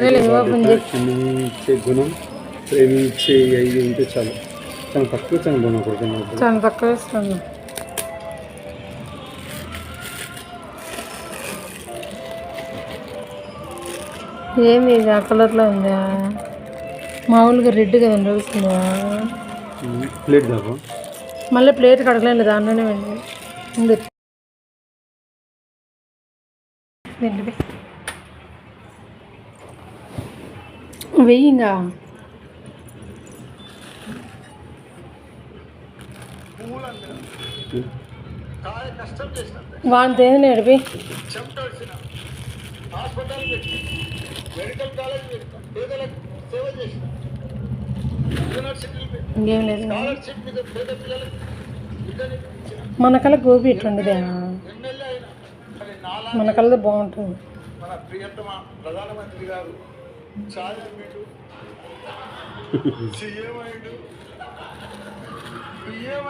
క్షమించే గుణం, ప్రేమించే అవి ఉంటే చాలు. చాలా తక్కువ ఛానల్ కొడుకున్నప్పుడు చాలా తక్కువ ఇస్తాను. ఏమి ఇది ఆ కలర్లో ఉందా? మామూలుగా రెడ్ కదా రోజుందా? ప్లేట్ దాకా మళ్ళీ ప్లేట్ కడగలేదు, దాంట్లోనే ఉంది. వెయ్యింగా వాంతి ఏంది నడిపి ఇంకేం లేదు. మన కళ గోబీ ఇట్లుండదే, మన కళది బాగుంటుంది. మన ప్రియతమ ప్రధానమంత్రి గారు సీఎం